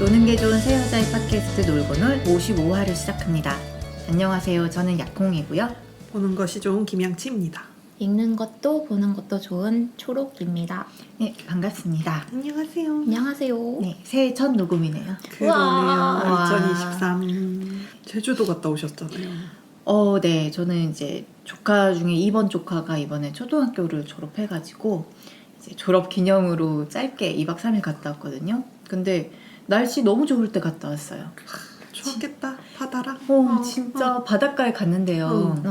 노는 게 좋은 새 여자의 팟캐스트 놀고놀 55화를 시작합니다. 안녕하세요. 저는 약콩이고요. 보는 것이 좋은 김양치입니다. 읽는 것도 보는 것도 좋은 초록입니다. 네, 반갑습니다. 안녕하세요. 안녕하세요. 네, 새해 첫 녹음이네요. 그러네요. 2023 제주도 갔다 오셨잖아요. 네. 저는 이제 조카 중에 2번 조카가 이번에 초등학교를 졸업해가지고 이제 졸업 기념으로 짧게 2박 3일 갔다 왔거든요. 근데 날씨 너무 좋을 때 갔다 왔어요. 좋았겠다. 바다랑. 진짜 바닷가에 갔는데요.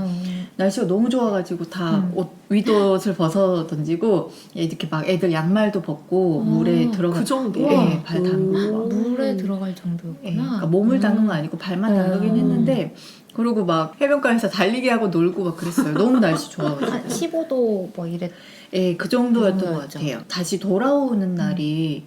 날씨가 너무 좋아가지고 다 윗옷을 벗어 던지고 이렇게 막 애들 양말도 벗고 물에 들어가 그 정도? 네, 발 담그고 물에 들어갈 정도였구나. 그러니까 몸을 담근 건 아니고 발만 담그긴 했는데 그리고 막 해변가에서 달리기 하고 놀고 막 그랬어요. 너무 날씨 좋아가지고. 한 15도 뭐 이랬. 네, 그 정도였던 것 정도였죠. 같아요. 다시 돌아오는 날이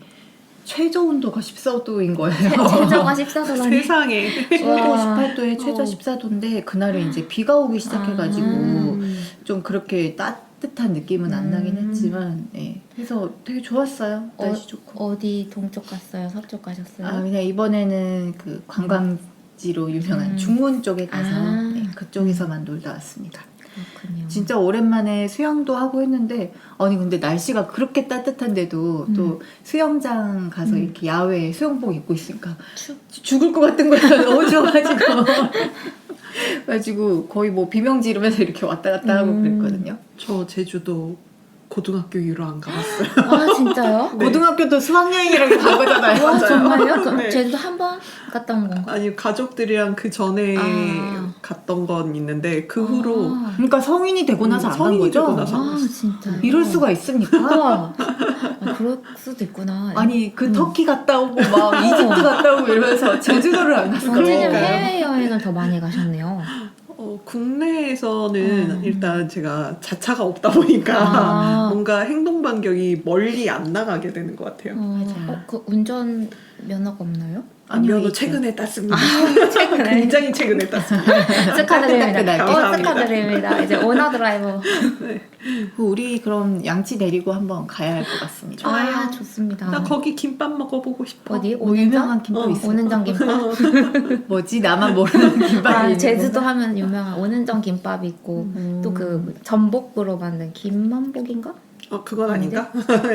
최저 온도가 14도인 거예요. 최저가 14도라니. 세상에. 최고 18도에 최저 14도인데 그날은 이제 비가 오기 시작해가지고 좀 그렇게 따뜻한 느낌은 안 나긴 했지만 그래서 되게 좋았어요. 날씨 좋고. 어디 동쪽 갔어요? 서쪽 가셨어요? 그냥 이번에는 그 관광지로 유명한 중문 쪽에 가서 그쪽에서만 놀다 왔습니다. 그렇군요. 진짜 오랜만에 수영도 하고 했는데 아니 근데 날씨가 그렇게 따뜻한데도 또 수영장 가서 이렇게 야외에 수영복 입고 있으니까 죽을 것 같은 거예요. 너무 좋아가지고 그래가지고 거의 뭐 비명 지르면서 이렇게 왔다 갔다 하고 그랬거든요. 저 제주도 고등학교 이후로 안 가봤어요. 아 진짜요? 네. 고등학교도 수학여행이라고 간 거잖아요. 와 정말요? 네. 제주도 한 번 갔다 온 건가? 아니 가족들이랑 그 전에 갔던 건 있는데 그 후로 그러니까 성인이 되고 나서 안 간 성인이 거죠? 되고 나서. 아 진짜. 이럴 수가 있습니까? 우와. 그럴 수도 있구나. 아니 그 터키 갔다 오고 막 이집트 갔다 오고 이러면서 제주도를 안 갔어요. 선생님 그러니까요. 해외여행을 더 많이 가셨네요. 국내에서는 일단 제가 자차가 없다 보니까 뭔가 행동 반경이 멀리 안 나가게 되는 것 같아요. 그 운전 면허가 없나요? 아니요, 면허 이제. 최근에 땄습니다. 최근에. 굉장히 최근에 땄습니다. 축하드립니다. 감사합니다. 축하드립니다. 이제 오너 드라이버. 우리 그럼 양치 데리고 한번 가야 할 것 같습니다. 아 좋습니다. 나 거기 김밥 먹어보고 싶어. 어디? 뭐 유명한 김밥 있어요? 오는정 김밥? 뭐지? 나만 모르는 김밥이 있는 제주도 건가? 하면 유명한 오는정 김밥이 있고 또 그 전복으로 만든 김만복인가? 그건 아닌가?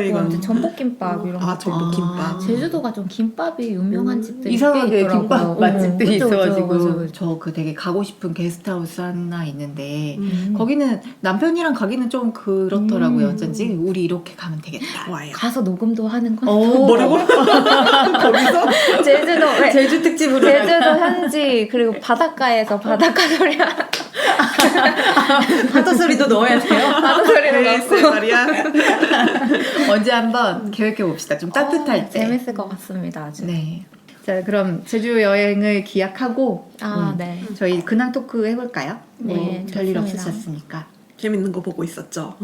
이건 전복김밥 이런 거. 전복김밥. 제주도가 좀 김밥이 유명한 집들이 꽤 이상하게 있더라고요. 김밥 맛집들이 그쵸, 있어가지고 그쵸. 저 그 되게 가고 싶은 게스트하우스 하나 있는데 거기는 남편이랑 가기는 좀 그렇더라고요. 어쩐지 우리 이렇게 가면 되겠다. 와요. 가서 녹음도 하는 건 뭐라고? 거기서? 제주도 왜? 제주 특집으로 제주도 현지 그리고 바닷가에서 바닷가 소리 파도 소리도 넣어야 돼요. 바다 소리를 넣고 말이야. 언제 한번 계획해 봅시다. 좀 따뜻할 때. 재밌을 것 같습니다. 아주. 네. 자, 그럼 제주 여행을 기약하고 네. 저희 근황 토크 해볼까요? 네, 별일 좋습니다. 없으셨으니까. 재밌는 거 보고 있었죠.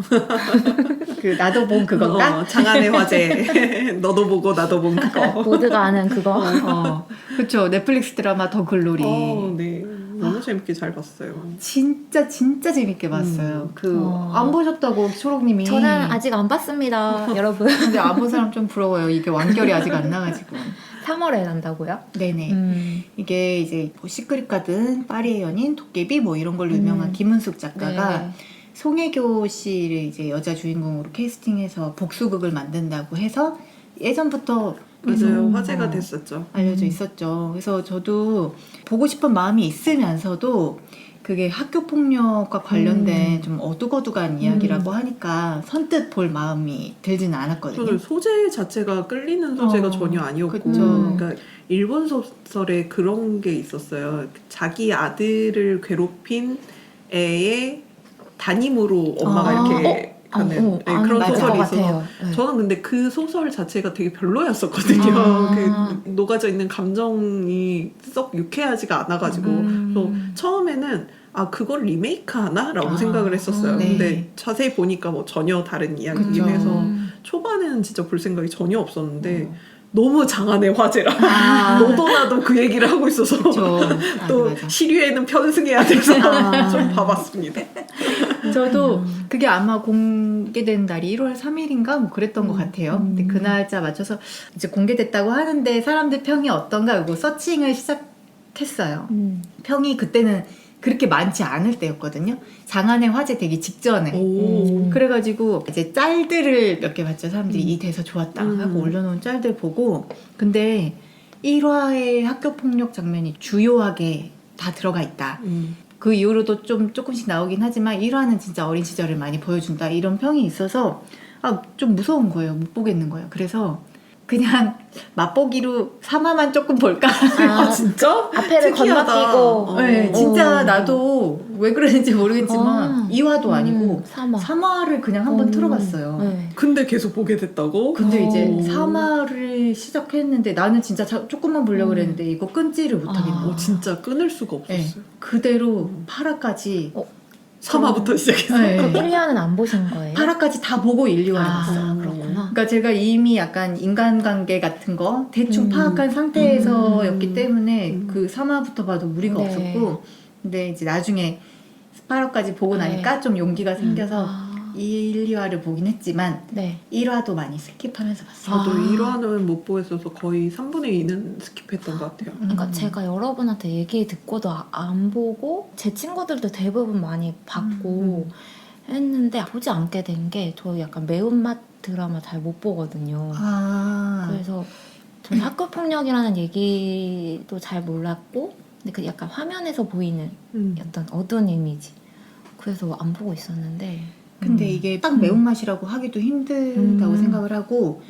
그 나도 본 그건가? 장안의 화제. 너도 보고 나도 본 그거. 모두가 아는 그거. 그렇죠. 넷플릭스 드라마 더 글로리. 네. 너무 재밌게 잘 봤어요. 진짜 재밌게 봤어요. 안 보셨다고 초록님이. 저는 아직 안 봤습니다, 여러분. 근데 안 본 사람 좀 부러워요. 이게 완결이 아직 안 나가지고. 3월에 난다고요? 네네. 이게 이제 뭐 시크릿 가든, 파리의 연인, 도깨비 뭐 이런 걸로 유명한 김은숙 작가가 네. 송혜교 씨를 이제 여자 주인공으로 캐스팅해서 복수극을 만든다고 해서 예전부터 맞아요. 화제가 됐었죠. 알려져 있었죠. 그래서 저도 보고 싶은 마음이 있으면서도 그게 학교 폭력과 관련된 좀 어둑어둑한 이야기라고 하니까 선뜻 볼 마음이 들지는 않았거든요. 저는 소재 자체가 끌리는 소재가 전혀 아니었고, 그쵸. 그러니까 일본 소설에 그런 게 있었어요. 자기 아들을 괴롭힌 애의 담임으로 엄마가 이렇게 가는 그런 맞을 소설이 것 있어서 같아요. 저는 근데 그 소설 자체가 되게 별로였었거든요. 그 녹아져 있는 감정이 썩 유쾌하지가 않아가지고 그래서 처음에는 그걸 리메이크 하나?라고 생각을 했었어요. 네. 근데 자세히 보니까 뭐 전혀 다른 이야기긴 그쵸. 해서 초반에는 진짜 볼 생각이 전혀 없었는데 너무 장안의 화제라 너도 나도 그 얘기를 하고 있어서 그쵸. 또 맞아. 시류에는 편승해야 돼서 좀 봐봤습니다. 저도 그게 아마 공개된 날이 1월 3일인가 뭐 그랬던 것 같아요. 근데 그 날짜 맞춰서 이제 공개됐다고 하는데 사람들 평이 어떤가 이거 서칭을 시작했어요. 평이 그때는 그렇게 많지 않을 때였거든요. 장안의 화제 되기 직전에. 오. 그래가지고 이제 짤들을 몇 개 봤죠. 사람들이 이 대사 좋았다 하고 올려놓은 짤들 보고. 근데 1화의 학교 폭력 장면이 주요하게 다 들어가 있다. 그 이후로도 좀 조금씩 나오긴 하지만 1화는 진짜 어린 시절을 많이 보여준다. 이런 평이 있어서 좀 무서운 거예요. 못 보겠는 거예요. 그래서 그냥 맛보기로 3화만 조금 볼까? 아, 진짜? 앞에를 특이하다. 건너뛰고. 네, 진짜 나도 왜 그러는지 모르겠지만 2화도 아니고 3화. 3화를 그냥 한번 틀어봤어요. 네. 근데 계속 보게 됐다고? 근데 이제 오. 3화를 시작했는데 나는 진짜 조금만 보려고 그랬는데 이거 끊지를 못하겠는 거야. 진짜 끊을 수가 네, 없었어요. 그대로 8화까지 3화부터 시작해서. 네. 그럼 1화는 안 보신 거예요? 8화까지 다 보고 1, 2화를 아, 봤어요. 그렇구나. 그러니까 제가 이미 약간 인간관계 같은 거 대충 파악한 상태에서였기 때문에 그 3화부터 봐도 무리가 네. 없었고 근데 이제 나중에 8화까지 보고 나니까 좀 용기가 생겨서 아, 1, 2화를 보긴 했지만 네. 1화도 많이 스킵하면서 봤어요. 저도 아. 1화는 못 보겠어서 거의 3분의 2는 스킵했던 것 같아요. 그러니까 제가 여러분한테 얘기 듣고도 안 보고 제 친구들도 대부분 많이 봤고 했는데 보지 않게 된 게 저 약간 매운맛 드라마 잘 못 보거든요. 그래서 저는 학교 폭력이라는 얘기도 잘 몰랐고 근데 그 약간 화면에서 보이는 어떤 어두운 이미지 그래서 안 보고 있었는데 근데 이게 딱 매운맛이라고 하기도 힘들다고 생각을 하고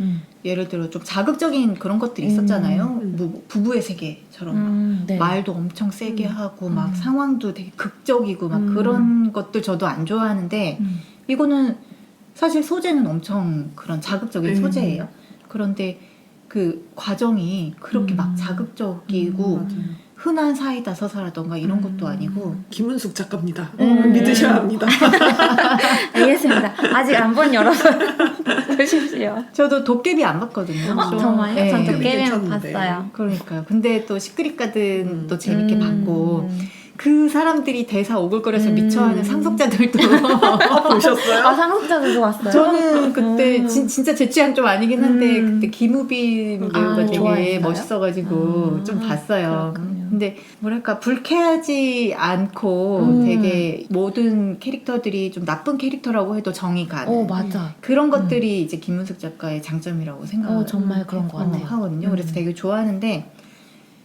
예를 들어 좀 자극적인 그런 것들이 있었잖아요. 뭐 부부의 세계처럼 막 네. 말도 엄청 세게 하고 막 상황도 되게 극적이고 막 그런 것들 저도 안 좋아하는데 이거는 사실 소재는 엄청 그런 자극적인 소재예요. 그런데 그 과정이 그렇게 막 자극적이고 맞아요. 흔한 사이다 서사라던가 이런 것도 아니고 김은숙 작가입니다. 믿으셔야 합니다. 알겠습니다. 아직 안 본 여러분 보십시오. 저도 도깨비 안 봤거든요. 좀, 정말요? 네. 전 도깨비는 괜찮은데. 봤어요. 그러니까요. 근데 또 시크릿 가든 또 재밌게 봤고 그 사람들이 대사 오글거려서 미쳐하는 상속자들도 보셨어요? 아 상속자들도 왔어요. 저는 그때 진짜 제 취향 좀 아니긴 한데 그때 김우빈 배우가 되게 좋아했어요? 멋있어가지고 좀 봤어요. 그렇군요. 근데 뭐랄까 불쾌하지 않고 되게 모든 캐릭터들이 좀 나쁜 캐릭터라고 해도 정이 가는 맞아. 그런 것들이 이제 김은숙 작가의 장점이라고 생각을 정말 그런 것 같아요. 하거든요. 그래서 되게 좋아하는데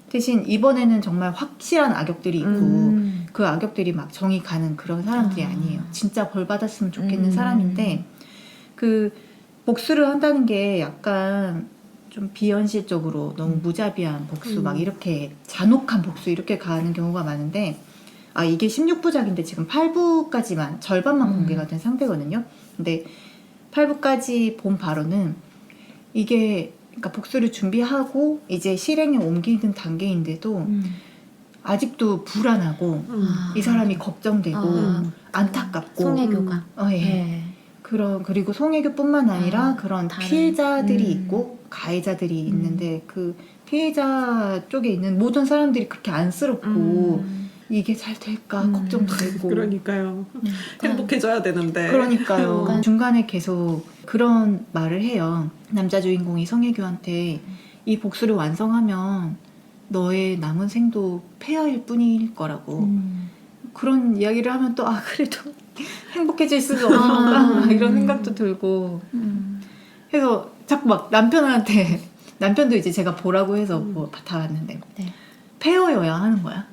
대신 이번에는 정말 확실한 악역들이 있고 그 악역들이 막 정이 가는 그런 사람들이 아니에요. 진짜 벌 받았으면 좋겠는 사람인데 그 복수를 한다는 게 약간 좀 비현실적으로 너무 무자비한 복수 막 이렇게 잔혹한 복수 이렇게 가는 경우가 많은데 이게 16부작인데 지금 8부까지만 절반만 공개가 된 상태거든요. 근데 8부까지 본 바로는 이게 그러니까 복수를 준비하고 이제 실행에 옮기는 단계인데도 아직도 불안하고 이 사람이 걱정되고 안타깝고 송혜교가. 예. 네. 그리고 송혜교뿐만 아니라 그런 다른, 피해자들이 있고 가해자들이 있는데 그 피해자 쪽에 있는 모든 사람들이 그렇게 안쓰럽고 이게 잘 될까 걱정도 되고 그러니까요. 행복해져야 되는데. 그러니까요. 중간에 계속 그런 말을 해요. 남자 주인공이 성혜교한테 이 복수를 완성하면 너의 남은 생도 폐허일 뿐일 거라고 그런 이야기를 하면 또 그래도 행복해질 수는 없는 건가 이런 생각도 들고 그래서 자꾸 막 남편한테 남편도 이제 제가 보라고 해서 뭐 다 봤는데 네. 폐허여야 하는 거야.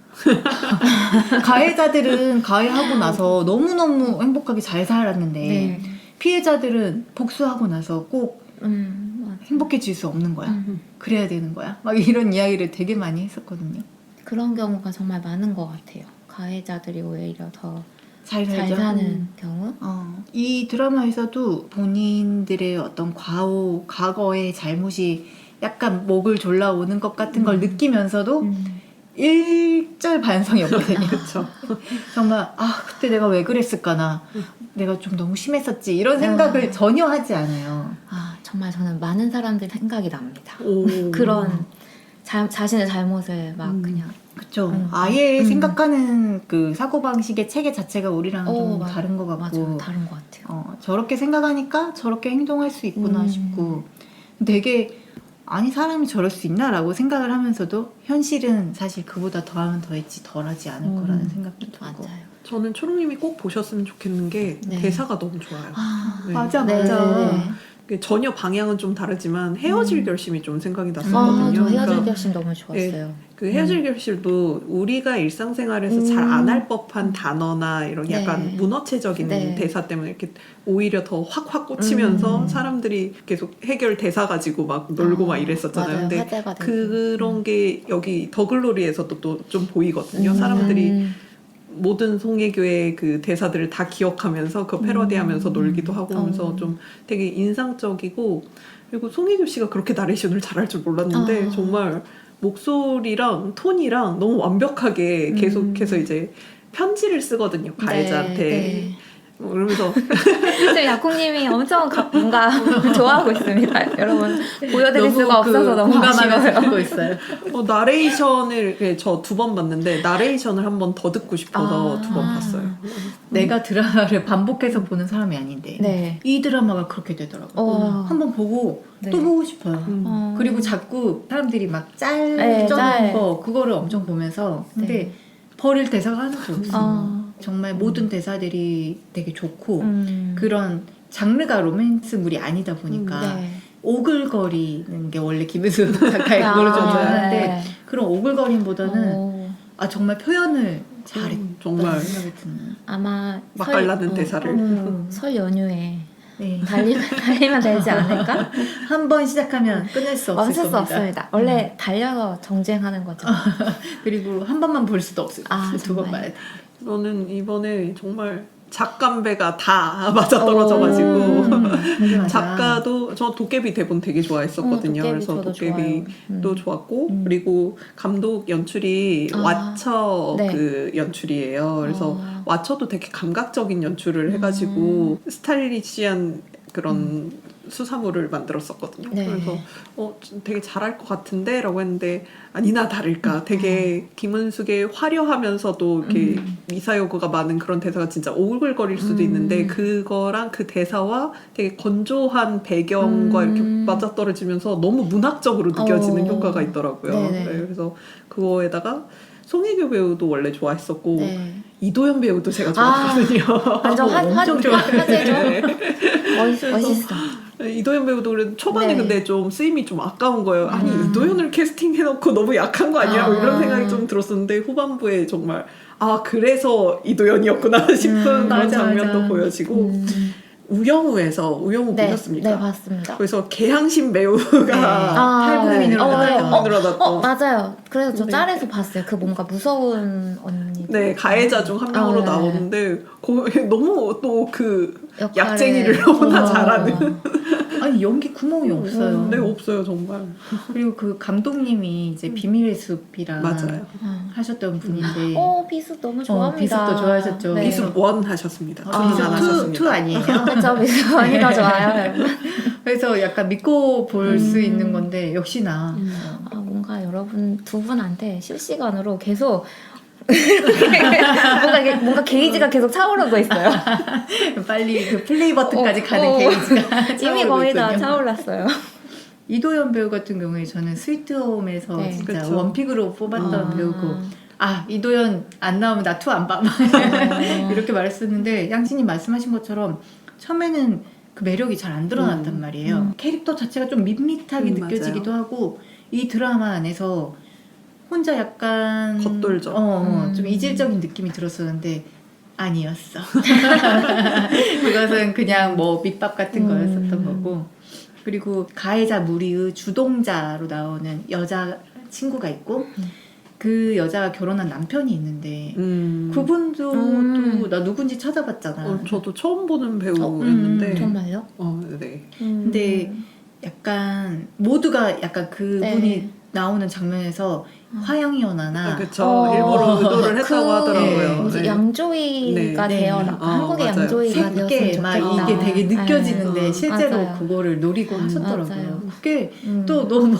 가해자들은 가해하고 나서 너무너무 행복하게 잘 살았는데 네. 피해자들은 복수하고 나서 꼭 맞아. 행복해질 수 없는 거야. 그래야 되는 거야. 막 이런 이야기를 되게 많이 했었거든요. 그런 경우가 정말 많은 것 같아요. 가해자들이 오히려 더 잘 잘 살죠. 사는 경우. 이 드라마에서도 본인들의 어떤 과거의 잘못이 약간 목을 졸라오는 것 같은 걸 느끼면서도 일절 반성이 없거든요. 그렇죠. 정말 그때 내가 왜 그랬을까나 내가 좀 너무 심했었지 이런 생각을 전혀 하지 않아요. 정말 저는 많은 사람들 생각이 납니다. 오. 그런 자신의 잘못을 막 그냥 그쵸. 음. 아예 생각하는 그 사고방식의 체계 자체가 우리랑 좀 맞아. 다른 것 같고. 맞아요. 다른 것 같아요. 저렇게 생각하니까 저렇게 행동할 수 있구나 싶고. 되게, 아니, 사람이 저럴 수 있나? 라고 생각을 하면서도 현실은 사실 그보다 더하면 더했지 덜하지 않을 거라는 생각도 들고. 맞아요. 저는 초롱님이 꼭 보셨으면 좋겠는 게 네. 대사가 너무 좋아요. 네. 맞아, 네, 맞아. 네. 전혀 방향은 좀 다르지만 헤어질 결심이 좀 생각이 저 났었거든요. 헤어질 그러니까 결심 너무 좋았어요. 그 헤어질 결심도 우리가 일상생활에서 잘 안 할 법한 단어나 이런 약간 네. 문어체적인 네. 대사 때문에 이렇게 오히려 더 확확 꽂히면서 사람들이 계속 해결 대사 가지고 막 놀고 막 이랬었잖아요. 맞아요. 근데 화제가 되고. 그런 게 여기 더글로리에서도 또 좀 보이거든요. 사람들이 모든 송혜교의 그 대사들을 다 기억하면서 그 패러디하면서 놀기도 하고 하면서 좀 되게 인상적이고, 그리고 송혜교 씨가 그렇게 나레이션을 잘할 줄 몰랐는데 정말 목소리랑 톤이랑 너무 완벽하게 계속해서 이제 편지를 쓰거든요, 가해자한테. 네. 뭐 그러면서 지금 야콩님이 엄청 뭔가 좋아하고 있습니다. 여러분 보여드릴 너무 수가 없어서 너무 공감하면서 아쉬워요. 듣고 있어요. 나레이션을 저 2번 봤는데 나레이션을 한 번 더 듣고 싶어서 2번 봤어요. 내가 드라마를 반복해서 보는 사람이 아닌데 네. 이 드라마가 그렇게 되더라고요. 한번 보고 네. 또 보고 싶어요. 그리고 자꾸 사람들이 막 짤 네, 쪄놓은 짤. 거 그거를 엄청 보면서 근데 네. 버릴 대사가 하나도 없어요. 정말 음. 모든 대사들이 되게 좋고 그런 장르가 로맨스물이 아니다 보니까 네. 오글거리는 게 원래 김은수 작가의 그거를 좀 좋아하는데 네. 그런 오글거림보다는 정말 표현을 잘했다는 정말 생각이 드는. 아마 맛깔나는 대사를 설 연휴에 네. 달리면 되지 않을까? 한 번 시작하면 끊을 수 없을 멈출 수 겁니다. 없습니다. 원래 달려서 정주행하는 거죠. 그리고 한 번만 볼 수도 없을 거예요. 아, 두 번 정말. 봐야 돼. 저는 이번에 정말 작감배가 다 맞아 떨어져가지고 맞아. 작가도 저 도깨비 대본 되게 좋아했었거든요. 도깨비 그래서 저도 도깨비도 좋았고 그리고 감독 연출이 왓처 네. 그 연출이에요. 그래서 왓처도 되게 감각적인 연출을 해가지고 스타일리시한 그런 수사물을 만들었었거든요. 네. 그래서 되게 잘할 것 같은데 라고 했는데 아니나 다를까 되게 김은숙의 화려하면서도 이렇게 미사여구가 많은 그런 대사가 진짜 오글거릴 수도 있는데 그거랑 그 대사와 되게 건조한 배경과 이렇게 맞아떨어지면서 너무 문학적으로 느껴지는 효과가 있더라고요. 네네. 네, 그래서 그거에다가 송혜교 배우도 원래 좋아했었고 네. 이도현 배우도 제가 좋아하거든요. 완전 엄청 좋아해요. 화제죠. 네. 멋있어. 이도현 배우도 그래도 초반에 네. 근데 좀 쓰임이 좀 아까운 거예요. 아니 이도현을 캐스팅해놓고 너무 약한 거 아니야? 뭐 이런 생각이 좀 들었었는데 후반부에 정말 그래서 이도현이었구나 싶은 그런 맞아, 장면도 맞아. 보여지고 우영우 네, 보셨습니까? 네, 봤습니다. 그래서 개항신 배우가 탈북민으로 탈북민으로 맞아요. 그래서 저 네. 짤에서 봤어요. 그 뭔가 무서운 언니. 네, 가해자 중 한 명으로 네. 나오는데 너무 또 그 역할을- 약쟁이를 너무나 잘하는. 아니 연기 구멍이 없어요. 네, 없어요 정말. 그리고 그 감독님이 이제 비밀의 숲이랑 맞아요. 하셨던 분인데 비습 너무 좋아합니다. 비습도 좋아하셨죠. 네. 비습 원 하셨습니다. 비습 안 하셨습니다. 2 아니에요? 그렇죠. 비습 언니 더 좋아요. 여러분. 그래서 약간 믿고 볼 수 있는 건데 역시나 뭔가 여러분 두 분한테 실시간으로 계속 뭔가 게이지가 계속 차오르고 있어요. 빨리 그 플레이 버튼까지 가는 게이지가 이미 차오르고 거의 다 있군요. 차올랐어요. 이도현 배우 같은 경우에 저는 스위트홈에서 네. 진짜 그쵸. 원픽으로 뽑았던 아. 배우고 이도현 안 나오면 나 투 안 봐. 이렇게 말했었는데 양진님 말씀하신 것처럼 처음에는 그 매력이 잘 안 드러났단 말이에요. 캐릭터 자체가 좀 밋밋하게 느껴지기도 하고 이 드라마 안에서 혼자 약간 겉돌죠. 좀 이질적인 느낌이 들었었는데 아니었어. 그것은 그냥 뭐 밑밥 같은 거였었던 거고. 그리고 가해자 무리의 주동자로 나오는 여자 친구가 있고 그 여자가 결혼한 남편이 있는데 그분도 또 나 누군지 찾아봤잖아. 저도 처음 보는 배우였는데. 정말요? 네. 근데 약간 모두가 약간 그분이 네. 나오는 장면에서 화영이오나나 그쵸. 일부러 의도를 했다고 하더라고요. 뭐지, 네. 양조위가 네. 되어라. 한국의 맞아요. 양조위가 되었으면 새게 막 좋겠다. 이게 되게 느껴지는데 네. 실제로 맞아요. 그거를 노리고 하셨더라고요. 맞아요. 그게 음. 또 너무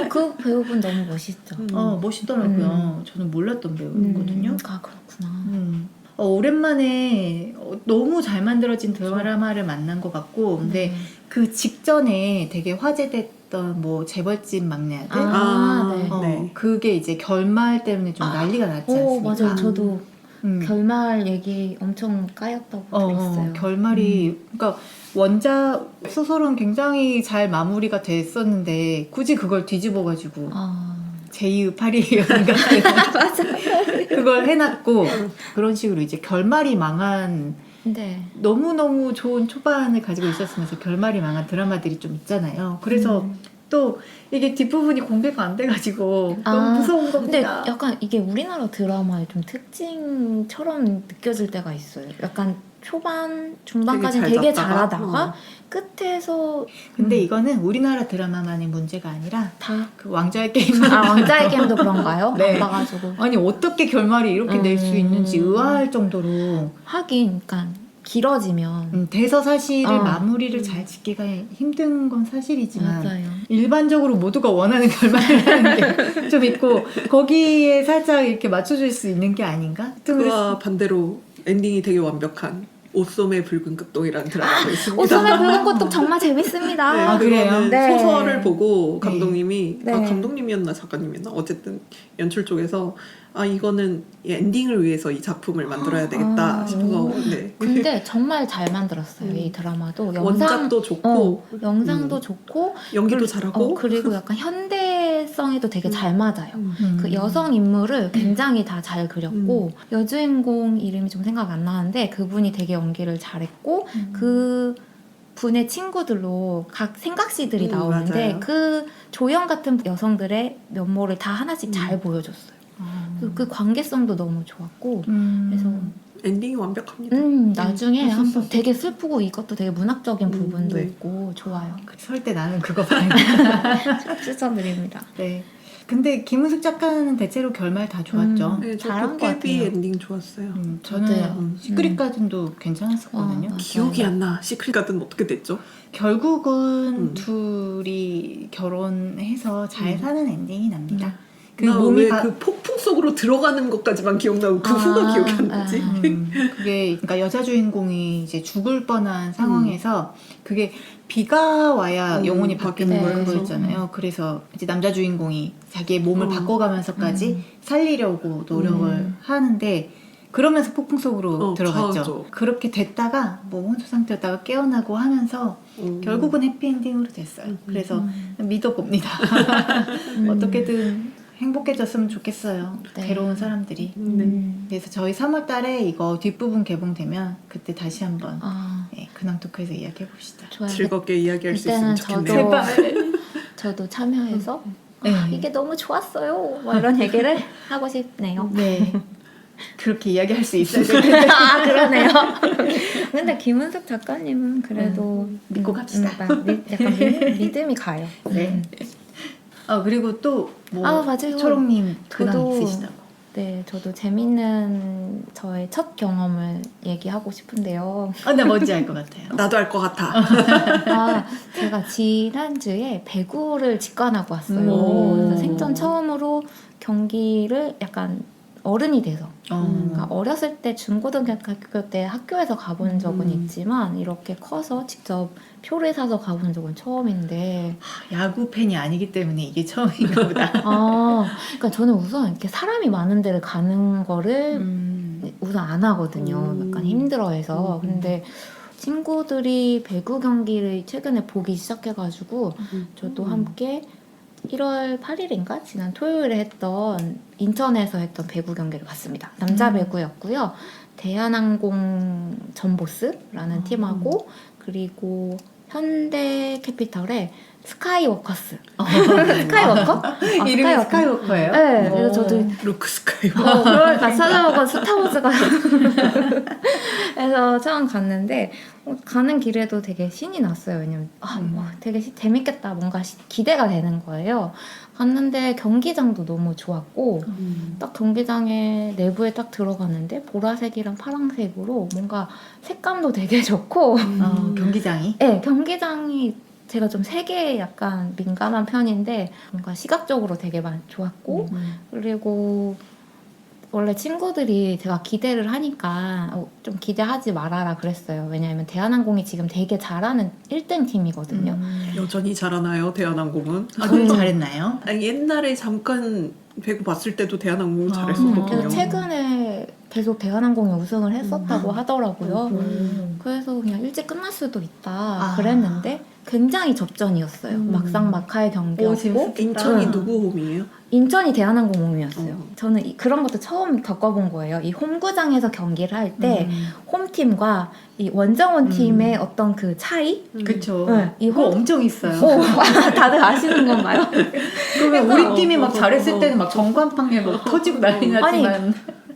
그 배우분 너무 멋있죠. 멋있더라고요. 저는 몰랐던 배우거든요. 아 그렇구나. 오랜만에 너무 잘 만들어진 드라마를 만난 것 같고, 근데 그 직전에 되게 화제됐던 뭐 재벌집 막내 아들, 네. 네. 그게 이제 결말 때문에 좀 난리가 났지 오 않습니까? 맞아요. 저도 음. 결말 얘기 엄청 까였다고 들었어요. 결말이 그러니까 원작 소설은 굉장히 잘 마무리가 됐었는데 굳이 그걸 뒤집어가지고 제2의 파리연가 그걸 해놨고 그런 식으로 이제 결말이 망한 네. 너무너무 좋은 초반을 가지고 있었으면서 결말이 망한 드라마들이 좀 있잖아요. 그래서 또 이게 뒷부분이 공개가 안 돼가지고 너무 무서운 근데 겁니다. 약간 이게 우리나라 드라마의 좀 특징처럼 느껴질 때가 있어요. 약간 초반, 중반까지는 되게 잘하다가 끝에서 근데 이거는 우리나라 드라마만의 문제가 아니라 다 그 왕좌의 게임 왕자의 게임도 그런가요? 네. 안 봐가지고 아니 어떻게 결말이 이렇게 낼 수 있는지 의아할 정도로 하긴 그러니까 길어지면 대서사실을 마무리를 잘 짓기가 힘든 건 사실이지만 맞아요. 일반적으로 모두가 원하는 결말을 하는 게 좀 있고 거기에 살짝 이렇게 맞춰줄 수 있는 게 아닌가? 그와 반대로 엔딩이 되게 완벽한 옷소매 붉은 끝동이라는 드라마가 있습니다. 옷소매 붉은 것도 정말 재밌습니다. 네, 아, 그래요? 그거는 네. 소설을 보고 감독님이 네. 감독님이었나 작가님이었나 어쨌든 연출 쪽에서 이거는 이 엔딩을 위해서 이 작품을 만들어야 되겠다 싶어서 네. 근데 정말 잘 만들었어요. 이 드라마도 원작도 좋고 영상도 좋고 연기도 잘하고 그리고 약간 현대성에도 되게 잘 맞아요. 그 여성 인물을 굉장히 다 잘 그렸고 여주인공 이름이 좀 생각 안 나는데 그분이 되게 연기를 잘했고 그 분의 친구들로 각 생각씨들이 나오는데 맞아요. 그 조연 같은 여성들의 면모를 다 하나씩 잘 보여줬어요. 그 관계성도 너무 좋았고 그래서 엔딩이 완벽합니다. 나중에 한번 되게 슬프고 이것도 되게 문학적인 부분도 네. 있고 좋아요. 설 때 나는 그거 봐요. 추천드립니다. 네. 근데 김은숙 작가는 대체로 결말 다 좋았죠. 네, 저 잘한 것 도깨비 같아요. 엔딩 좋았어요. 저는 시크릿 가든도 괜찮았었거든요. 맞아요. 기억이 안 나. 시크릿 가든 어떻게 됐죠? 결국은 둘이 결혼해서 잘 사는 엔딩이 납니다. 그 왜 그 폭풍 속으로 들어가는 것까지만 기억나고 그 후가 기억이 안 나지? 그게 그러니까 여자 주인공이 이제 죽을 뻔한 상황에서 그게 비가 와야 영혼이 바뀌는 바뀌는 거였잖아요. 그래서 이제 남자 주인공이 자기의 몸을 바꿔가면서까지 살리려고 노력을 하는데 그러면서 폭풍 속으로 들어갔죠. 가죠. 그렇게 됐다가 뭐 혼수 상태였다가 깨어나고 하면서 결국은 해피엔딩으로 됐어요. 그래서 믿어봅니다. 어떻게든 행복해졌으면 좋겠어요. 네. 괴로운 사람들이. 그래서 저희 3월달에 이거 뒷부분 개봉되면 그때 다시 한번 근황 토크에서 이야기해봅시다. 좋아요. 즐겁게 이야기할 수 그때는 있으면 좋겠네요. 저도 참여해서 네. 이게 너무 좋았어요. 뭐 이런 얘기를 하고 싶네요. 네. 그렇게 이야기할 수 있어야 되는데 그러네요. 근데 김은숙 작가님은 그래도 믿고 갑시다. 약간 믿음이 가요. 네. 그리고 또 뭐 맞아요. 초롱님 근황 저도 있으시다고. 네, 저도 재밌는 저의 첫 경험을 얘기하고 싶은데요. 나 뭔지 알 것 같아요. 나도 알 것 같아. 제가 지난주에 배구를 직관하고 왔어요. 그래서 생전 처음으로 경기를 약간 어른이 돼서 그러니까 어렸을 때 중고등학교 때 학교에서 가본 적은 있지만 이렇게 커서 직접 표를 사서 가본 적은 처음인데 야구 팬이 아니기 때문에 이게 처음인가 보다. 그러니까 저는 우선 이렇게 사람이 많은 데를 가는 거를 우선 안 하거든요. 약간 힘들어해서. 근데 친구들이 배구 경기를 최근에 보기 시작해가지고 저도 함께 1월 8일인가? 지난 토요일에 했던 인천에서 했던 배구 경기를 봤습니다. 남자 배구였고요. 대한항공 전보스라는 팀하고 그리고 현대캐피털의 스카이워커스. 스카이워커? 이름이 스카이워커예요? 네, 그래서 저도 루크 스카이워. 그러니까 찾아보고 스타워즈가 그래서 처음 갔는데 가는 길에도 되게 신이 났어요. 왜냐면 되게 재밌겠다, 뭔가 기대가 되는 거예요. 갔는데 경기장도 너무 좋았고 딱 경기장에 내부에 딱 들어갔는데 보라색이랑 파란색으로 뭔가 색감도 되게 좋고 경기장이? 네, 경기장이 제가 좀 색에 약간 민감한 편인데 뭔가 시각적으로 되게 많이 좋았고 그리고 원래 친구들이 제가 기대를 하니까 좀 기대하지 말아라 그랬어요. 왜냐하면 대한항공이 지금 되게 잘하는 1등 팀이거든요. 여전히 잘하나요, 대한항공은? 좀 잘했나요? 아니, 옛날에 잠깐 배구 봤을 때도 대한항공이 그래서 잘했었거든요. 그래서 최근에 계속 대한항공이 우승을 했었다고 하더라고요. 그래서 그냥 일찍 끝날 수도 있다 그랬는데 굉장히 접전이었어요. 막상 막하의 경기였고 인천이 누구 홈이에요? 인천이 대한항공 홈이었어요. 저는 그런 것도 처음 겪어본 거예요. 이 홈구장에서 경기를 할 때 홈팀과 이 원정원 팀의 어떤 그 차이? 그쵸. 네, 이거 엄청 있어요. 다들 아시는 건가요? 그러면 우리 팀이 막 잘했을 때는 막 전광판에 막 터지고 난리 났지만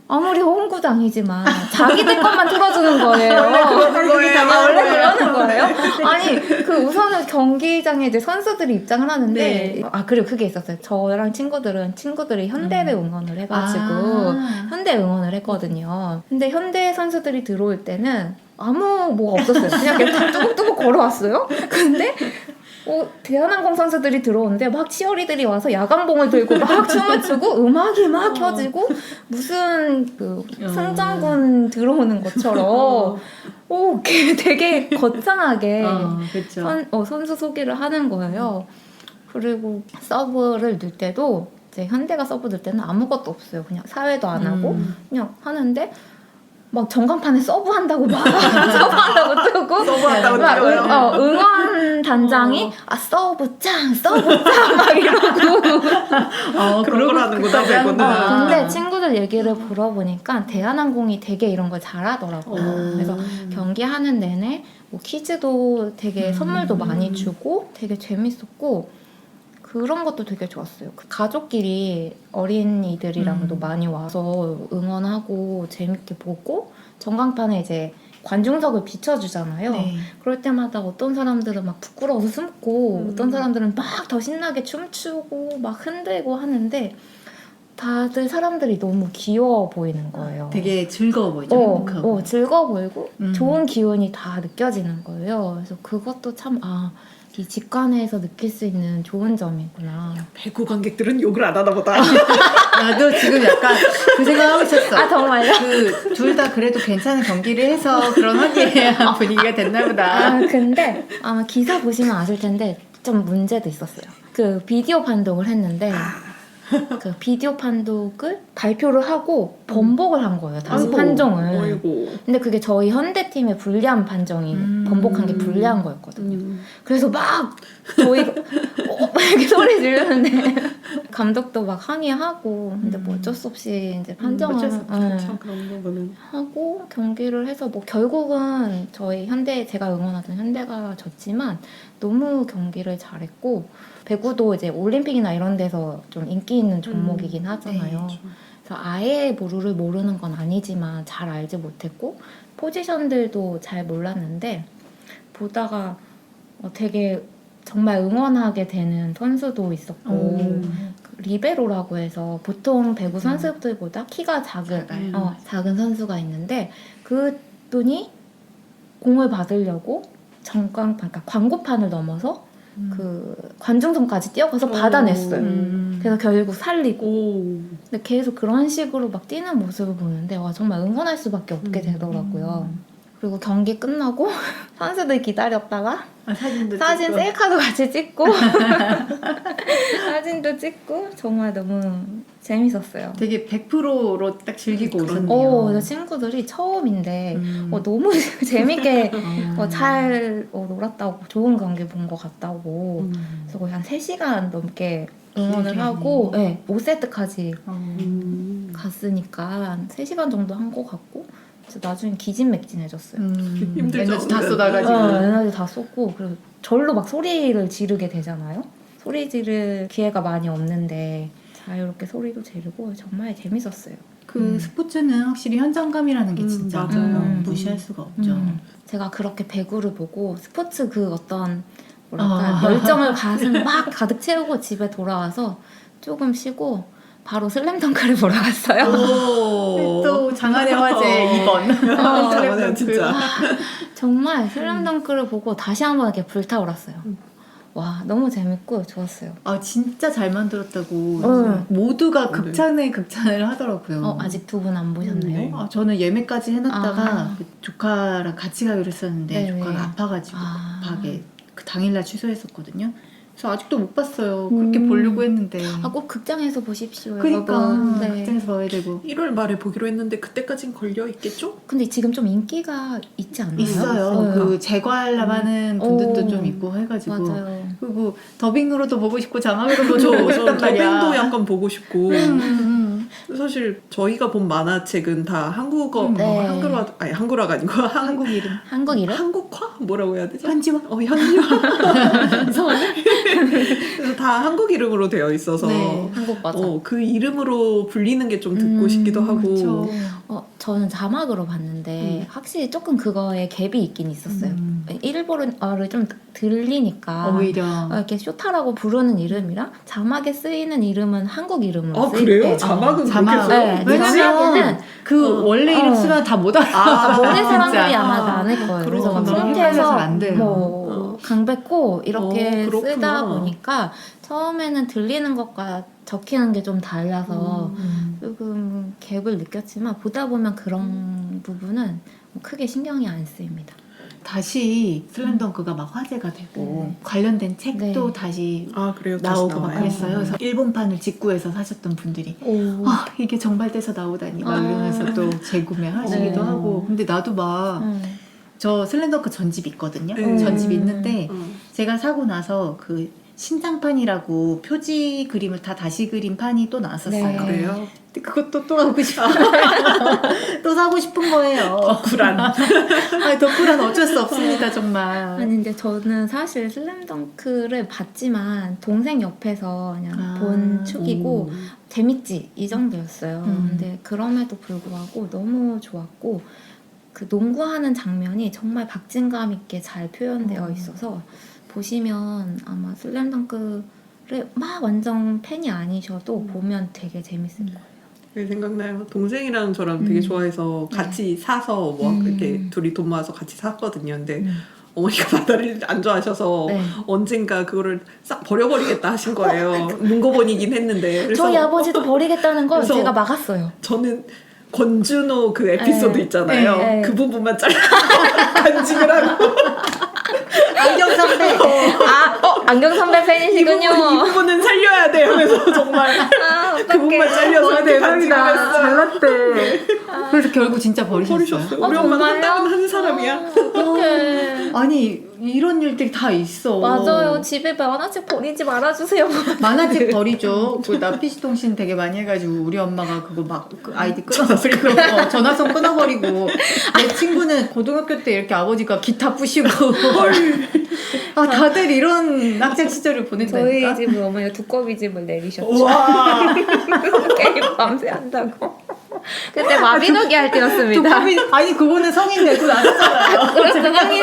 아무리 홈구장이지만 자기들 것만 틀어주는 거예요. 원래 그러는 거예요? 아니 그 우선은 경기장에 이제 선수들이 입장을 하는데 그리고 그게 있었어요. 저랑 친구들이 현대를 응원을 해가지고 현대 응원을 했거든요. 근데 현대 선수들이 들어올 때는 아무 뭐가 없었어요. 그냥 다 뚜벅뚜벅 걸어왔어요. 근데 대한항공 선수들이 들어오는데 막 치어리들이 와서 야광봉을 들고 막 춤을 추고 음악이 막 켜지고 무슨 그 승장군 들어오는 것처럼 되게 거창하게 선수 소개를 하는 거예요. 그리고 서브를 넣을 때도 이제 현대가 서브 넣을 때는 아무것도 없어요. 그냥 사회도 안 하고 그냥 하는데 막 전광판에 서브한다고 막 서브한다고 뜨고 서브한다고 막 응원 단장이 서브짱 막 이러고 그런 걸 하는구나 배구는. 근데 친구들 얘기를 들어보니까 대한항공이 되게 이런 걸 잘하더라고요. 그래서 경기하는 내내 뭐 퀴즈도 되게 선물도 많이 주고 되게 재밌었고 그런 것도 되게 좋았어요. 가족끼리 어린이들이랑도 많이 와서 응원하고 재밌게 보고 전광판에 이제 관중석을 비춰주잖아요. 네. 그럴 때마다 어떤 사람들은 막 부끄러워서 숨고 어떤 사람들은 막 더 신나게 춤추고 막 흔들고 하는데 다들 사람들이 너무 귀여워 보이는 거예요. 되게 즐거워 보이죠. 즐거워 보이고 좋은 기운이 다 느껴지는 거예요. 그래서 그것도 참 이 직관에서 느낄 수 있는 좋은 점이구나. 배구 관객들은 욕을 안 하나 보다. 나도 지금 약간 그 생각하고 있었어. 정말요? 그 둘 다 그래도 괜찮은 경기를 해서 그런 화기애애한 분위기가 됐나 보다. 근데 아마 기사 보시면 아실 텐데 좀 문제도 있었어요. 그 비디오 판독을 했는데 그 비디오 판독을 발표를 하고 번복을 한 거예요. 다시 판정을. 어이고. 근데 그게 저희 현대팀의 불리한 판정이 번복한 게 불리한 거였거든요. 그래서 막 저희가 이렇게 소리 지르는데 감독도 막 항의하고 근데 뭐 어쩔 수 없이 이제 판정을 그런 부분은 하고 경기를 해서 뭐 결국은 저희 제가 응원하던 현대가 졌지만 너무 경기를 잘했고 배구도 이제 올림픽이나 이런 데서 좀 인기 있는 종목이긴 하잖아요. 네, 그래서 아예 룰을 모르는 건 아니지만 잘 알지 못했고 포지션들도 잘 몰랐는데 보다가 되게 정말 응원하게 되는 선수도 있었고 리베로라고 해서 보통 배구 선수들보다 키가 작은 선수가 있는데 그분이 공을 받으려고 그러니까 광고판을 넘어서 그 관중석까지 뛰어가서 받아냈어요. 그래서 결국 살리고 근데 계속 그런 식으로 막 뛰는 모습을 보는데 정말 응원할 수밖에 없게 되더라고요. 그리고 경기 끝나고 선수들 기다렸다가 사진 셀카도 같이 찍고 사진도 찍고 정말 너무 재밌었어요. 되게 100%로 딱 즐기고 오셨네요. 친구들이 처음인데 너무 재밌게 잘 놀았다고 좋은 경기 본 것 같다고 그래서 거의 한 3시간 넘게 응원을 하고 5세트까지 갔으니까 한 3시간 정도 한 것 같고 진짜 나중에 기진맥진해졌어요. 힘들죠. 에너지 다 쏟아가지고. 에너지 다 쏟고 그리고 절로 막 소리를 지르게 되잖아요. 소리 지를 기회가 많이 없는데 자유롭게 소리도 지르고 정말 재밌었어요. 그 스포츠는 확실히 현장감이라는 게 진짜 맞아요. 무시할 수가 없죠. 제가 그렇게 배구를 보고 스포츠 그 어떤 뭐랄까 열정을 가슴 막 가득 채우고 집에 돌아와서 조금 쉬고 바로 슬램덩크를 보러 갔어요. 또 장안의 화제 2번. 맞아요, 진짜. 정말 슬램덩크를 보고 다시 한번 이렇게 불타올랐어요. 와 너무 재밌고 좋았어요. 아 진짜 잘 만들었다고 응. 모두가 네. 극찬을 하더라고요. 아직 두 분 안 보셨나요? 네. 아, 저는 예매까지 해놨다가 아. 그 조카랑 같이 가기로 했었는데 네. 조카가 아파가지고 아. 급하게 그 당일날 취소했었거든요. 그래서 아직도 못 봤어요. 그렇게 보려고 했는데. 꼭 극장에서 보십시오. 그러니까 여러분. 네. 극장에서 봐야 되고. 1월 말에 보기로 했는데 그때까진 걸려 있겠죠? 근데 지금 좀 인기가 있지 않나요? 있어요. 네. 그 재관람하는 분들도 오. 좀 있고 해가지고. 맞아요. 그리고 더빙으로도 보고 싶고 자막으로도 보고 저 싶단 말이야. 더빙도 약간 보고 싶고 음. 사실 저희가 본 만화책은 다 한국어 네. 한글화가 아니고 한국 이름. 한국 이름? 한국화 뭐라고 해야 되지? 현지화? 현지화. 이상하네. 그래서 다 한국 이름으로 되어 있어서 네. 한국 맞아. 그 이름으로 불리는 게 좀 듣고 싶기도 하고. 그쵸. 저는 자막으로 봤는데 확실히 조금 그거에 갭이 있긴 있었어요. 일본어를 좀 들리니까 오히려. 이렇게 쇼타라고 부르는 이름이랑 자막에 쓰이는 이름은 한국 이름으로 아 쓰일 그래요? 때 자막은 자막. 그렇게 네, 써요? 왜냐면 자막에는 그 원래 이름 쓰면 다 못 알아. 모든 사람들이 진짜. 아마 아닐 거예요. 그래서 그렇구나. 통째에서 안 돼요. 뭐 강백호 이렇게 그렇구나. 쓰다 보니까 처음에는 들리는 것과 적히는 게 좀 달라서 조금 갭을 느꼈지만 보다 보면 그런 부분은 뭐 크게 신경이 안 쓰입니다. 다시 슬램덩크가 막 화제가 되고 관련된 책도 네. 다시 아 그래요? 다시 나오고 막 나와요? 그랬어요. 그래서 일본판을 직구해서 사셨던 분들이 오. 아 이게 정발돼서 나오다니 막 아. 이러면서 또 재구매하시기도 네. 하고. 근데 나도 막 저 슬램덩크 전집 있거든요. 네. 전집 있는데 어. 제가 사고 나서 그 신장판이라고 표지 그림을 다 다시 그린 판이 또 나왔었어요. 네. 그래요? 근데 그것도 또 하고 싶어요. 또 사고 싶은 거예요. 쿨한. 아니, 덕후란 어쩔 수 없습니다, 정말. 아니 근데 저는 사실 슬램덩크를 봤지만 동생 옆에서 그냥 본 축이고 재밌지 이 정도였어요. 근데 그럼에도 불구하고 너무 좋았고 그 농구하는 장면이 정말 박진감 있게 잘 표현되어 있어서 보시면 아마 슬램덩크를 막 완전 팬이 아니셔도 보면 되게 재밌을 거예요. 네, 생각나요. 동생이랑 저랑 되게 좋아해서 같이 사서 뭐 이렇게 둘이 돈 모아서 같이 샀거든요. 근데 어머니가 바다를 안 좋아하셔서 네. 언젠가 그거를 싹 버려버리겠다 하신 거예요. 문고본이긴 했는데. 그래서 저희 아버지도 버리겠다는 걸 그래서 제가 막았어요. 저는 권준호 그 에피소드 네. 있잖아요. 네. 그 부분만 잘라 간직을 하고 안경 선배. 안경 선배 팬이시군요. 이 부분은 살려야 돼 하면서 정말 그 부분만 잘려서 이렇게 간직을 했어요. 잘났대. 그래서 결국 진짜 버리셨어요. 버리셨어요. 우리 엄마는 한다면 하는 사람이야. 어떡해. 아니 이런 일들이 다 있어. 맞아요. 집에 만화책 버리지 말아주세요. 만화책 버리죠. 나 PC통신 되게 많이 해가지고 우리 엄마가 그거 막 아이디 끊어버리고 전화선 끊어버리고 내 친구는 고등학교 때 이렇게 아버지가 기타 부시고 아 다들 이런 학창 시절을 보낸다니까. 저희 집은 어머니가 두꺼비집을 내리셨죠. 와. 게임 밤새 한다고. 그때 마비노기 할 때였습니다. 아니 그거는 성인 되고 나섰잖아요. 그래서 성인이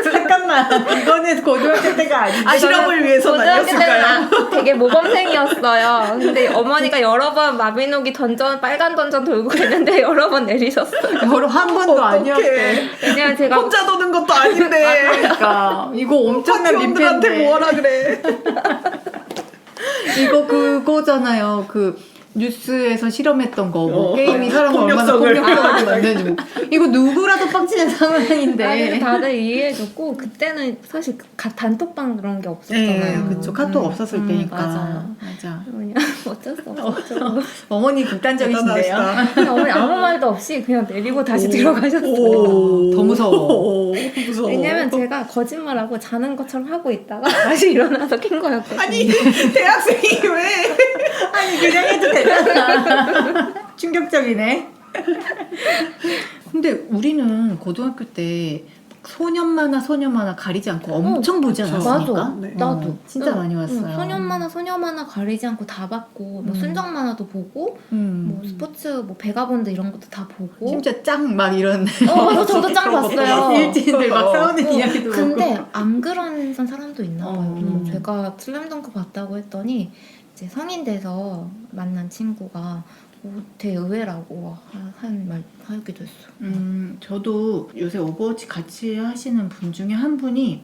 잠깐만 이거는 고등학교 때가 아니지. 실험을 위해서 고등학교 다녔을까요? 때는 되게 모범생이었어요. 근데 어머니가 여러 번 마비노기 던전 빨간 던전 돌고 있는데 여러 번 내리셨어요. 여러 한 번도 아니었대. 왜냐면 제가 혼자 도는 것도 아닌데. 그러니까 이거 엄청난 파티원들한테 민폐인데. 뭐라 그래. 이거 그거잖아요. 그 뉴스에서 실험했던 거, 뭐 게임이 사람을 얼마나 폭력성을. 폭력하게 만드는지. 이거 누구라도 빡치는 상황인데. 그래서 다들 이해해줬고 그때는 사실 단톡방 그런 게 없었잖아요. 네, 그쵸. 카톡 없었을 때니까. 맞아요. 맞아. 그냥 어쩔 수 없었죠. 어머니 극단적이신데요. 근데 어머니 아무 말도 없이 그냥 내리고 다시 들어가셨어요. 더 무서워. 무서워. 왜냐면 제가 거짓말하고 자는 것처럼 하고 있다가 다시 일어나서 킨 거였거든요. 아니 대학생이 왜? 아니 그냥 해도 되잖아. 충격적이네. 근데 우리는 고등학교 때 소년 만화 가리지 않고 엄청 보지 그쵸. 않았습니까? 맞아. 네. 나도. 진짜 많이 왔어요. 소년 만화 가리지 않고 다 봤고 뭐 순정 만화도 보고 뭐 스포츠 뭐 베가본드 이런 것도 다 보고. 심지어 짱 막 이런 저도 짱 그런 것도 봤어요. 일진들 막 싸우는 이야기도 보고. 근데 안 그런 사람도 있나 봐요. 제가 슬램덩크 봤다고 했더니 이제 성인 돼서 만난 친구가 되게 의외라고 한 말 하기도 했어. 저도 요새 오버워치 같이 하시는 분 중에 한 분이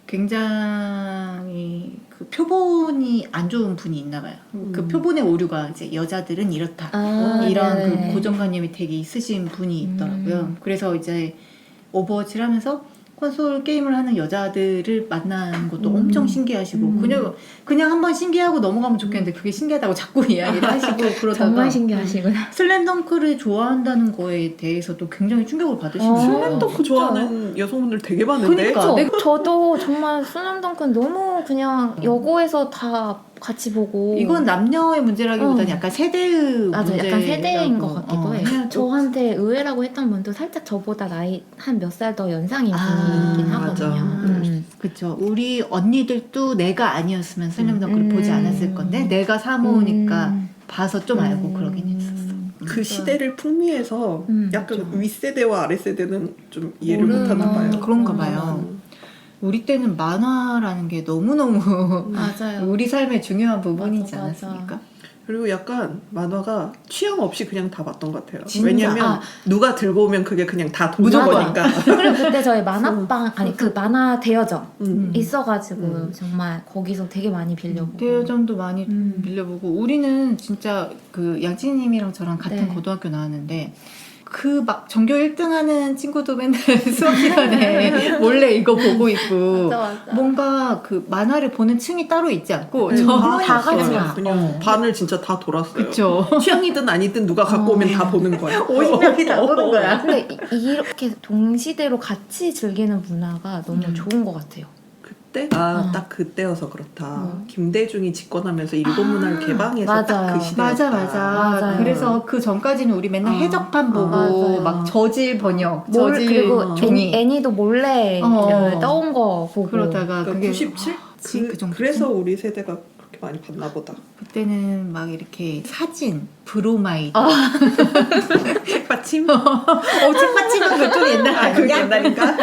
굉장히 그 표본이 안 좋은 분이 있나 봐요. 그 표본의 오류가 이제 여자들은 이렇다. 이런 네네. 그 고정관념이 되게 있으신 분이 있더라고요. 그래서 이제 오버워치를 하면서 콘솔 게임을 하는 여자들을 만나는 것도 엄청 신기하시고 그냥 한번 신기하고 넘어가면 좋겠는데 그게 신기하다고 자꾸 이야기를 하시고 그러다가 정말 신기하시구나. 슬램덩크를 좋아한다는 거에 대해서도 굉장히 충격을 받으시는 슬램덩크 좋아하는 여성분들 되게 많은데. 그러니까. 그쵸? 저도 정말 슬램덩크는 너무 그냥 여고에서 다 같이 보고 이건 남녀의 문제라기보다는 약간 세대의 맞아, 문제라고. 약간 세대인 것 같기도 해. 그냥 또 저한테 의외라고 했던 분도 살짝 저보다 나이 한 몇 살 더 연상인 분이긴 맞아. 하거든요. 그쵸. 우리 언니들도 내가 아니었으면 슬램덩크를 보지 않았을 건데 내가 사모니까 봐서 좀 알고 그러긴 했었어. 그 시대를 풍미해서 약간 그쵸. 윗세대와 아랫세대는 좀 이해를 모르나. 못하나 봐요. 그런가 봐요. 우리 때는 만화라는 게 너무너무 맞아요. 우리 삶의 중요한 부분이지 맞아. 않았습니까? 그리고 약간 만화가 취향 없이 그냥 다 봤던 것 같아요. 진짜? 왜냐면 누가 들고 오면 그게 그냥 다 도는 무조건. 거니까. 그리고 그때 저희 만화방 아니 그 만화 대여점 있어가지고 음. 정말 거기서 되게 많이 빌려보고 대여점도 많이 빌려보고 우리는 진짜 그 양치님이랑 저랑 같은 네. 고등학교 나왔는데 그 막 전교 1등 하는 친구도 맨날 수업 시간에 몰래 이거 보고 있고 맞아. 뭔가 그 만화를 보는 층이 따로 있지 않고 네, 전부 다 같이 그냥, 봐. 그냥 반을 진짜 다 돌았어요. 그쵸. 취향이든 아니든 누가 갖고 오면 다 보는 거야. 50명이 다 보는 거야. 근데 이렇게 동시대로 같이 즐기는 문화가 너무 좋은 것 같아요. 그때가 딱 그때여서 그렇다. 김대중이 집권하면서 일본 문화를 개방해서 딱 맞아요. 그 시대였다. 맞아요. 그래서 그 전까지는 우리 맨날 해적판 보고 맞아요. 막 저질 번역, 저질 그리고 종이 애니도 몰래 떠온 거 보고 그러다가 그게 97? 그 정도. 그래서 우리 세대가 그렇게 많이 봤나 보다. 그때는 막 이렇게 사진, 브로마이드 책받침? 책받침은 그좀 옛날 아니야? 그게 옛날인가?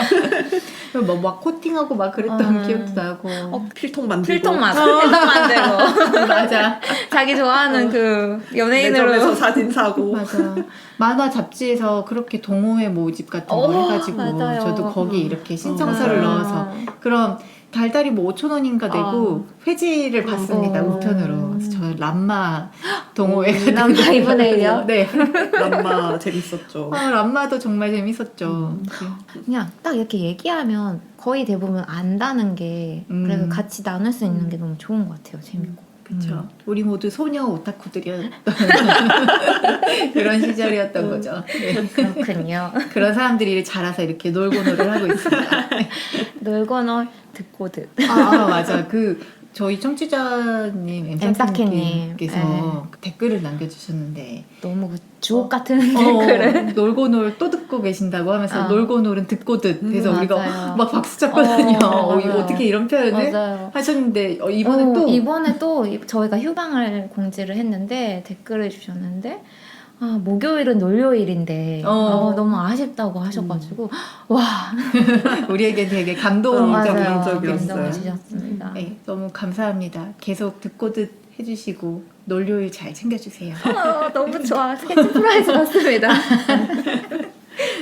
막 코팅하고 막 그랬던 기억도 나고 필통 만들고. 필통 만들고 맞아 자기 좋아하는 그 매점에서 연예인으로 사진 사고. 맞아 만화 잡지에서 그렇게 동호회 모집 같은 거 해가지고 맞아요. 저도 거기 이렇게 신청서를 맞아요. 넣어서 그럼 달달이 뭐 5,000원인가 내고 회지를 받습니다 우편으로 그래서 저 람마 동호회가 람마 2분의 1이요? 네 람마 재밌었죠. 람마도 정말 재밌었죠 그냥 딱 이렇게 얘기하면 거의 대부분 안다는 게 그래서 같이 나눌 수 있는 게 너무 좋은 것 같아요. 재밌고. 그렇죠. 우리 모두 소녀 오타쿠들이었던 그런 시절이었던 거죠. 네. 그렇군요. 그런 사람들이 자라서 이렇게 놀고놀을 하고 있습니다. 놀거널 듣고듯. 맞아. 그 저희 청취자님 엠사케님. 엠사케님께서 댓글을 남겨주셨는데 너무 그 주옥 같은 댓글을. 놀고놀 또 듣고 계신다고 하면서 놀고놀은 듣고듯 해서 맞아요. 우리가 막 박수 쳤거든요. 맞아요. 이거 어떻게 이런 표현을 맞아요. 하셨는데 이번에 또 저희가 휴방을 공지를 했는데 댓글을 주셨는데 목요일은 놀요일인데 너무 아쉽다고 하셔가지고 와 우리에게 되게 맞아요. 감동적이었어요. 감동을 주셨습니다. 네, 너무 감사합니다. 계속 듣고듯 해주시고 놀요일 잘 챙겨주세요. 너무 좋아. 스케치 프라이즈 받습니다.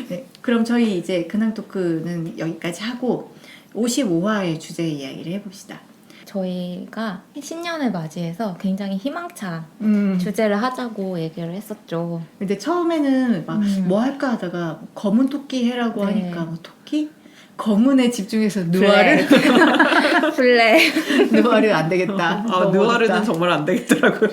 네, 그럼 저희 이제 근황 토크는 여기까지 하고 55화의 주제 이야기를 해봅시다. 저희가 신년을 맞이해서 굉장히 희망찬 주제를 하자고 얘기를 했었죠. 근데 처음에는 막 뭐 할까 하다가 검은 토끼 해라고 네. 하니까 뭐 토끼? 검은에 집중해서 누아르? 블랙. 누아르 안 되겠다. 너무 느와르는 어렵다. 정말 안 되겠더라고요.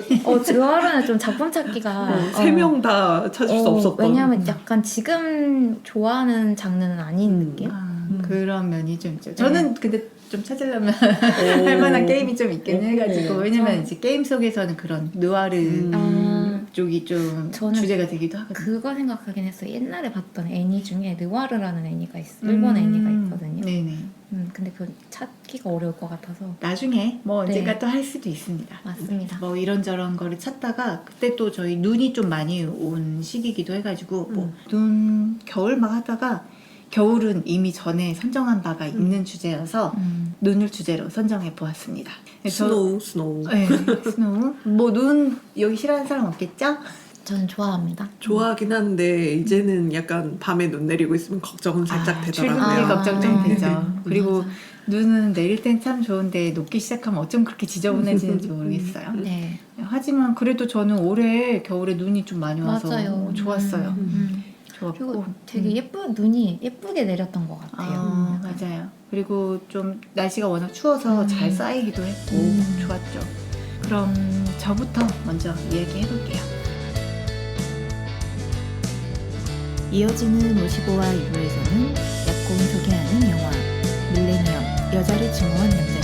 느와르는 좀 작품 찾기가 세 명 다 찾을 수 없었던. 왜냐하면 약간 지금 좋아하는 장르는 아닌 느낌? 그런 면이 좀 있죠. 저는 근데 좀 찾으려면 할 만한 게임이 좀 있긴 해가지고 왜냐면 이제 게임 속에서는 그런 느와르 쪽이 좀 저는 주제가 되기도 하거든요. 그거 생각하긴 했어요. 옛날에 봤던 애니 중에 느와르라는 애니가 일본 애니가 있거든요. 네네. 근데 그건 찾기가 어려울 것 같아서. 나중에 뭐 네. 언젠가 또 할 수도 있습니다. 맞습니다. 뭐 이런저런 거를 찾다가 그때 또 저희 눈이 좀 많이 온 시기이기도 해가지고 뭐 눈 겨울 막 하다가 겨울은 이미 전에 선정한 바가 있는 주제여서 눈을 주제로 선정해 보았습니다. 스노우. 네, 스노우. 뭐 눈 여기 싫어하는 사람 없겠죠? 저는 좋아합니다. 좋아하긴 한데 이제는 약간 밤에 눈 내리고 있으면 걱정은 살짝 되더라고요. 출근길 걱정 좀 네. 되죠. 그리고 맞아. 눈은 내릴 땐 참 좋은데 녹기 시작하면 어쩜 그렇게 지저분해지는지 모르겠어요. 네. 하지만 그래도 저는 올해 겨울에 눈이 좀 많이 와서 맞아요. 좋았어요. 좋았고. 그리고 되게 눈이 예쁘게 내렸던 것 같아요. 맞아요. 그리고 좀 날씨가 워낙 추워서 잘 쌓이기도 했고 좋았죠. 그럼 저부터 먼저 이야기해 볼게요. 이어지는 55화 2부에서는 약공이 소개하는 영화 밀레니엄 여자를 증오한 남자